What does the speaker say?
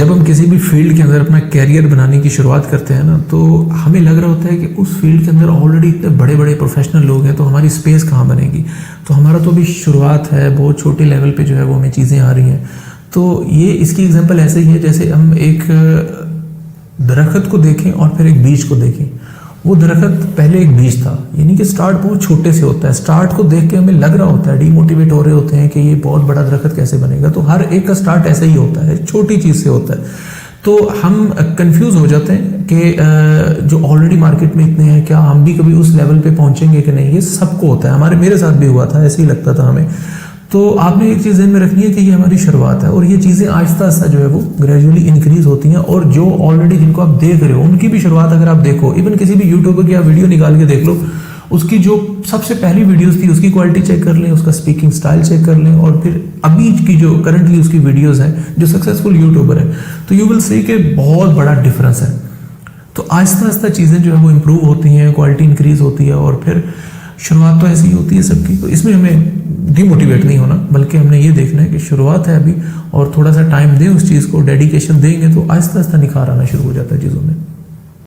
जब हम किसी भी फील्ड के अंदर अपना कैरियर बनाने की शुरुआत करते हैं ना, तो हमें लग रहा होता है कि उस फील्ड के अंदर ऑलरेडी इतने बड़े बड़े प्रोफेशनल लोग हैं, तो हमारी स्पेस कहाँ बनेगी। तो हमारा तो अभी शुरुआत है, बहुत छोटे लेवल पे जो है वो हमें चीज़ें आ रही हैं। तो ये इसकी एग्जांपल ऐसे ही है जैसे हम एक दरख्त को देखें और फिर एक बीज को देखें। वो दरख्त पहले एक बीज था, यानी कि स्टार्ट बहुत छोटे से होता है। स्टार्ट को देख के हमें लग रहा होता है, डीमोटिवेट हो रहे होते हैं कि ये बहुत बड़ा दरख्त कैसे बनेगा। तो हर एक का स्टार्ट ऐसा ही होता है, छोटी चीज़ से होता है। तो हम कंफ्यूज हो जाते हैं कि जो ऑलरेडी मार्केट में इतने हैं, क्या हम भी कभी उस लेवल पे पहुंचेंगे कि नहीं। ये सबको होता है, मेरे साथ भी हुआ था, ऐसे ही लगता था हमें। तो आपने एक चीज़ ध्यान में रखनी है कि ये हमारी शुरुआत है, और ये चीज़ें आहिस्ता आहिस्ता जो है वो ग्रेजुअली इंक्रीज होती हैं। और जो ऑलरेडी जिनको आप देख रहे हो उनकी भी शुरुआत अगर आप देखो, इवन किसी भी यूट्यूबर की आप वीडियो निकाल के देख लो, उसकी जो सबसे पहली वीडियोस थी उसकी क्वालिटी चेक कर लें, उसका स्पीकिंग स्टाइल चेक कर लें, और फिर अभी की जो करंटली उसकी वीडियोस हैं, जो सक्सेसफुल यूट्यूबर है, तो यू विल सी कि बहुत बड़ा डिफरेंस है। तो आहिस्ता आहिस्ता चीज़ें जो है वो इम्प्रूव होती हैं, क्वालिटी इंक्रीज होती है, और फिर शुरुआत तो ऐसी ही होती है सबकी। तो इसमें हमें डिमोटिवेट नहीं होना, बल्कि हमने ये देखना है कि शुरुआत है अभी, और थोड़ा सा टाइम दें उस चीज़ को, डेडिकेशन देंगे तो आहिस्ता आहिस्ता निखार आना शुरू हो जाता है चीज़ों में।